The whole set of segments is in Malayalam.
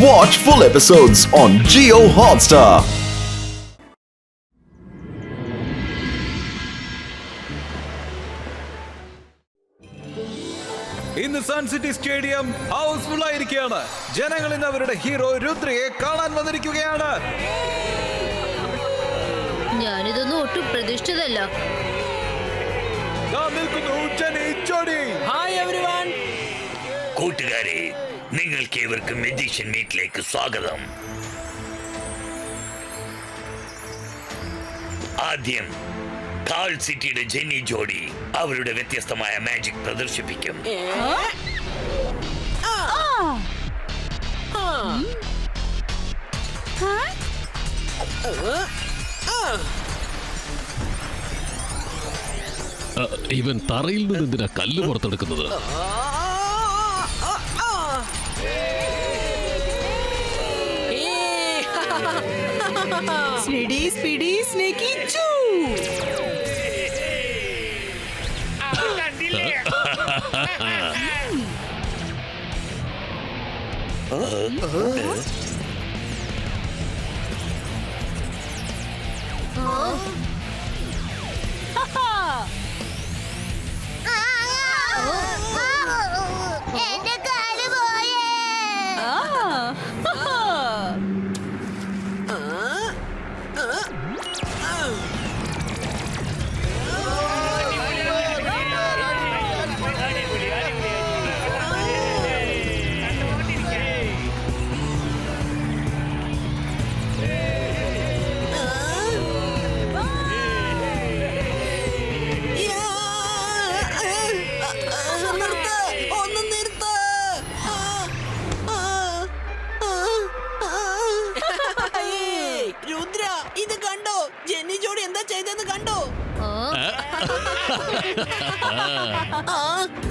Watch full episodes on Jio Hotstar. ഇന്ന് സൺ സിറ്റി സ്റ്റേഡിയം ഹൗസ്ഫുൾ ആയിരിക്കുകയാണ്. ജനങ്ങൾ ഇന്ന് അവരുടെ ഹീറോ രുദ്രയെ കാണാൻ വന്നിരിക്കുകയാണ്. ഞാനിതൊന്നും ഒട്ടും പ്രതീക്ഷിച്ചതല്ല. കൂട്ടുകാരെ, നിങ്ങൾക്ക് ഇവർക്ക് മെജീഷ്യൻ മീറ്റിലേക്ക് സ്വാഗതം. ആദ്യം കാൾ സിറ്റിയുടെ ജെന്നി ജോഡി അവരുടെ വ്യത്യസ്തമായ മാജിക് പ്രദർശിപ്പിക്കും. ഇവൻ തറയിൽ നിന്ന് എന്തിനാ കല്ല് പുറത്തെടുക്കുന്നത്? സ്പീഡി സ്പീഡി സ്നേക്കി ചൂ. എന്റെ കാല് പോയേ. രുദ്ര, ഇത് കണ്ടോ? ജെന്നി ജോഡി എന്താ ചെയ്തെന്ന് കണ്ടോ?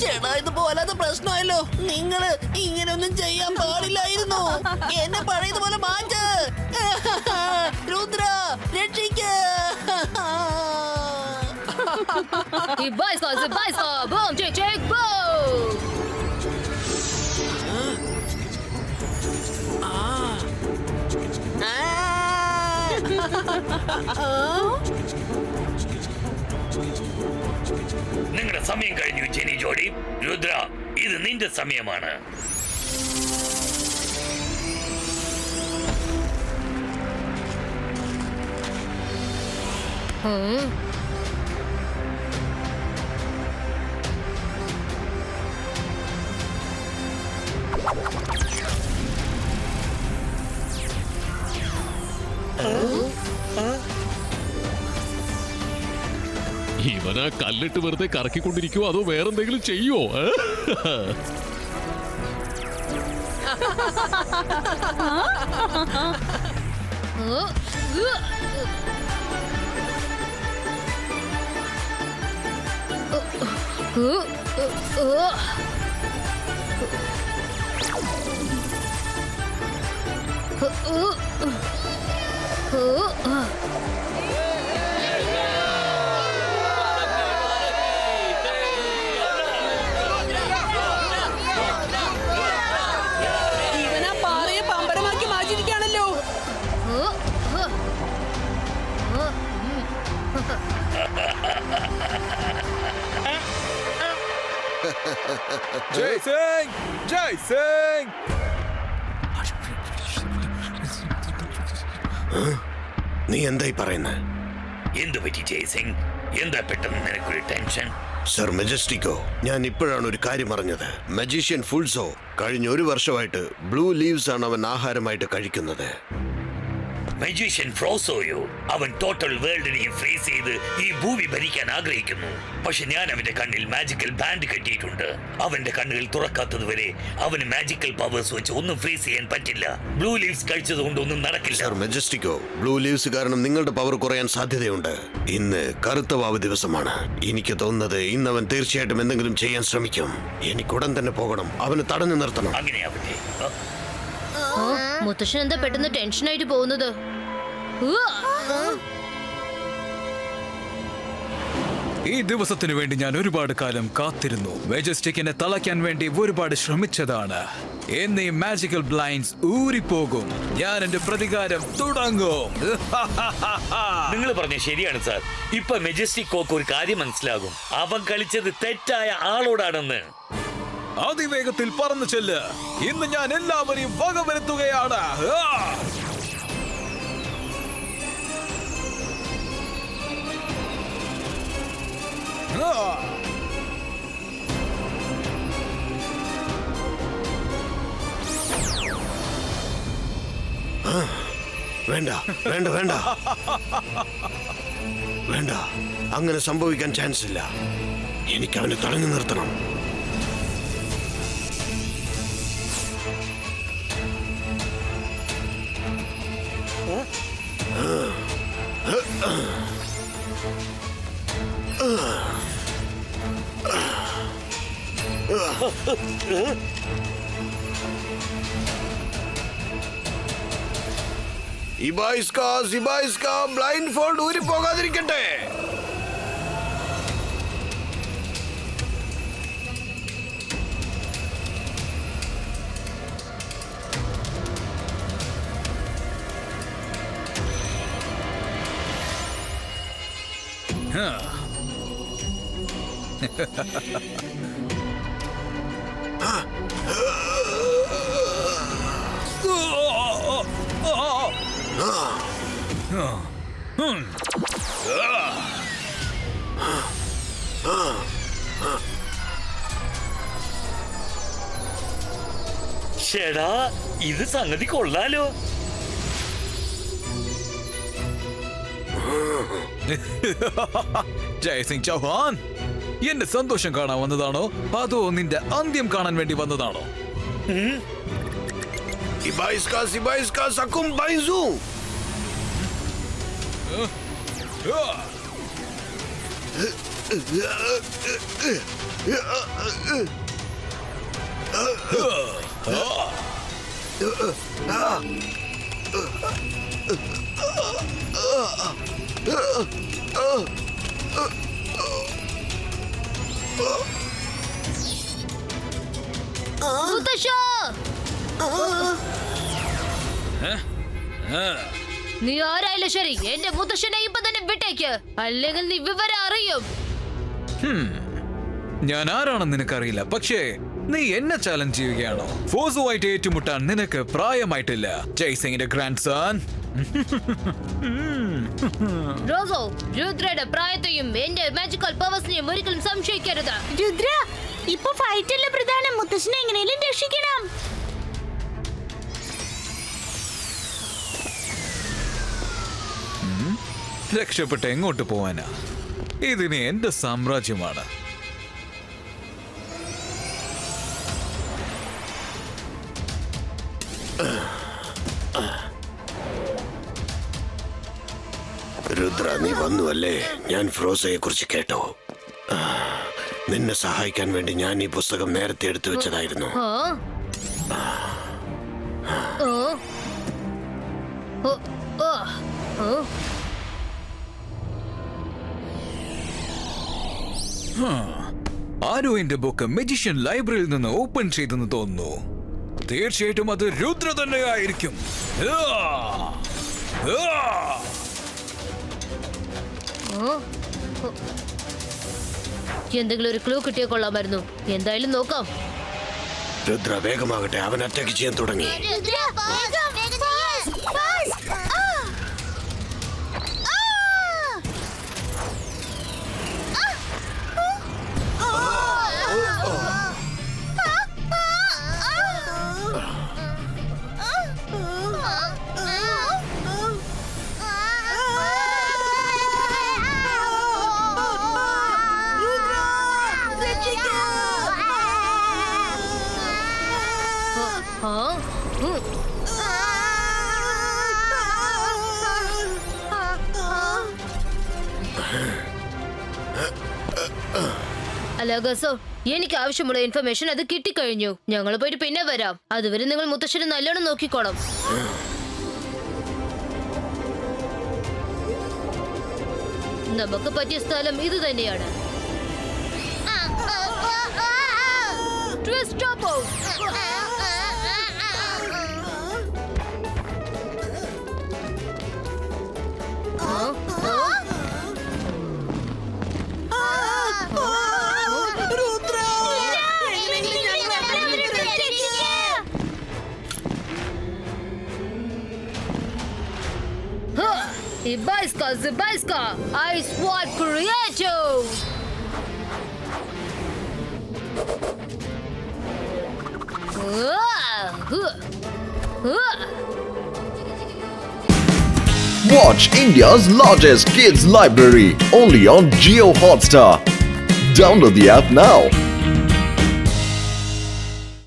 ചേട്ടാ, ഇത് പോലാത്ത പ്രശ്നമായല്ലോ. നിങ്ങള് ഇങ്ങനെയൊന്നും ചെയ്യാൻ പാടില്ലായിരുന്നു. എന്നെ പഴയതുപോലെ മാറ്റ്. രുദ്ര, രക്ഷിക്ക. നിങ്ങളുടെ സമയം കഴിഞ്ഞു ജെന്നി ജോഡി. രുദ്ര, ഇത് നിന്റെ സമയമാണ്. ഇവനാ കല്ലിട്ട് വെറുതെ കറക്കിക്കൊണ്ടിരിക്കുവോ അതോ വേറെന്തെങ്കിലും ചെയ്യുവോ? ഇവനാ പാറയെ പമ്പരമാക്കി മാറ്റിയിരിക്കുകയാണല്ലോ. ജയ് സിംഗ്, ജയ് സിംഗ്. നീ എന്തായി പറയുന്നത്? എന്തു പറ്റി ജയ് സിംഗ്? എന്താ പെട്ടെന്ന് നിനക്കൊരു ടെൻഷൻ? സർ മെജസ്റ്റിക്കോ, ഞാൻ ഇപ്പോഴാണ് ഒരു കാര്യം അറിഞ്ഞത്. മജീഷ്യൻ ഫുൾസോ കഴിഞ്ഞ ഒരു വർഷമായിട്ട് ബ്ലൂ ലീവ്സ് ആണ് അവൻ ആഹാരമായിട്ട് കഴിക്കുന്നത്. മജീഷ്യൻ ഫ്രോസോയോ, അവൻ ടോട്ടൽ വേൾഡിനെയും ഫ്രീസ് ചെയ്ത് ഈ ഭൂമി ഭരിക്കാൻ ആഗ്രഹിക്കുന്നു. പക്ഷെ ഞാൻ അവന്റെ കണ്ണിൽ മാജിക്കൽ ബാൻഡ് കെട്ടിയിട്ടുണ്ട്. അവന്റെ കണ്ണുകൾ തുറക്കാത്തതുവരെ അവന് മാജിക്കൽ പവേഴ്സ് വെച്ച് ഒന്നും ഫ്രീസ് ചെയ്യാൻ പറ്റില്ല. ബ്ലൂ ലീവ്സ് കഴിച്ചത് കൊണ്ടൊന്നും നടക്കില്ല. സർ മെജസ്റ്റിക്കോ, ബ്ലൂ ലീവ്സ് കാരണം നിങ്ങളുടെ പവർ കുറയാൻ സാധ്യതയുണ്ട്. ഇന്ന് കറുത്ത വാവ് ദിവസമാണ്. എനിക്ക് തോന്നുന്നത് ഇന്ന് അവൻ തീർച്ചയായിട്ടും എന്തെങ്കിലും ചെയ്യാൻ ശ്രമിക്കും. എനിക്കുടൻ തന്നെ പോകണം. അവന് തടഞ്ഞു നിർത്തണം. അങ്ങനെയാവട്ടെ. മുത്തശ്ശൻ എന്താ പെട്ടെന്ന് ടെൻഷനായിട്ട് പോകുന്നത്? ഈ ദിവസത്തിനു വേണ്ടി ഞാൻ ഒരുപാട് കാലം കാത്തിരുന്നു. മെജസ്റ്റിക്കിനെ തളയ്ക്കാൻ വേണ്ടി ഒരുപാട് ശ്രമിച്ചതാണ്. ഇന്ന് ഈ മാജിക്കൽ ബ്ലൈൻഡ്സ് ഊരിപ്പോകും. ഞാൻ എന്റെ പ്രതികാരം തുടങ്ങും. നിങ്ങൾ പറഞ്ഞ ശരിയാണ് സാർ. ഇപ്പൊ മെജസ്റ്റിക് കോക്ക് ഒരു കാര്യം മനസ്സിലാകും. അവൻ കളിച്ചത് തെറ്റായ ആളോടാണെന്ന്. അതിവേഗത്തിൽ പറന്നു ചെല്ല്. ഇന്ന് ഞാൻ എല്ലാവരെയും വകവരുത്തുകയാണ്. വേണ്ട വേണ്ട വേണ്ട വേണ്ട, അങ്ങനെ സംഭവിക്കാൻ ചാൻസ് ഇല്ല. എനിക്ക് അവനെ തടഞ്ഞു നിർത്തണം. ഇബായിസ്ക ബ്ലൈൻഡ് ഫോൾഡ് ഊരി പോകാതിരിക്കട്ടെ. ചേടാ, ഇത് സംഗതി കൊള്ളാലോ. ജയ്സിംഗ് ചൗഹാൻ, എന്റെ സന്തോഷം കാണാൻ വന്നതാണോ അതോ നിന്റെ അന്ത്യം കാണാൻ വേണ്ടി വന്നതാണോ? ഇബായിസ്ക സക്കും ബൈസു. മുത്തശ്ശാ! നീ ആരായാലും ശരി, എന്റെ മുത്തശ്ശനെ ഇപ്പൊ തന്നെ വിട്ടേക്ക്, അല്ലെങ്കിൽ നീ വിവരം അറിയും. ഞാൻ ആരാണെന്ന് നിനക്കറിയില്ല, പക്ഷേ നീ എന്നെ ചാലഞ്ച് ചെയ്യുകയാണോ? ഫോസുമായിട്ട് ഏറ്റുമുട്ടാൻ നിനക്ക് പ്രായമായിട്ടില്ല, ജയ്സിംഗിന്റെ ഗ്രാൻഡ് സൺ. റോസോ, രുദ്രയുടെ പ്രായത്തെയും എന്റെ മാജിക്കൽ പവേഴ്സിനെയും ഒരിക്കലും സംശയിക്കരുത്. രുദ്ര, ഇപ്പൊ ഫൈറ്റല്ല പ്രധാനം. മുത്തശ്ശനെ എങ്ങനെയും രക്ഷിക്കണം. രക്ഷപ്പെട്ട് എങ്ങോട്ട് പോവാനാ? ഇതിന് എന്റെ സാമ്രാജ്യമാണ്. രുദ്ര, നീ വന്നുവല്ലേ? ഞാൻ ഫ്രോസയെ കുറിച്ച് കേട്ടോ. നിന്നെ സഹായിക്കാൻ വേണ്ടി ഞാൻ ഈ പുസ്തകം നേരത്തെ എടുത്തു വെച്ചതായിരുന്നു. ആരോ എന്റെ ബുക്ക് മജിഷ്യൻ ലൈബ്രറിയിൽ നിന്ന് ഓപ്പൺ ചെയ്തെന്ന് തോന്നുന്നു. തീർച്ചയായിട്ടും അത് രുദ്ര തന്നെയായിരിക്കും. എന്തെങ്കിലും ഒരു ക്ലൂ കിട്ടിയ കൊള്ളാമായിരുന്നു. എന്തായാലും നോക്കാം. രുദ്ര വേഗമാകട്ടെ, അവൻ അറ്റാക്ക് ചെയ്യാൻ തുടങ്ങി. അല്ല ഗസോ, എനിക്ക് ആവശ്യമുള്ള ഇൻഫർമേഷൻ അത് കിട്ടിക്കഴിഞ്ഞു. ഞങ്ങൾ പോയിട്ട് പിന്നെ വരാം. അതുവരെ നിങ്ങൾ മുത്തശ്ശനെ നല്ലോണം നോക്കിക്കോണം. നമുക്ക് പറ്റിയ സ്ഥലം ഇത് തന്നെയാണ്. Twist top. രുദ്ര, എങ്ങനെയെങ്കിലും ഞങ്ങളെ രക്ഷിക്ക്. Zibaiska, Ice Sword Creative. Watch India's largest kids library only on Jio Hotstar. Download the app now.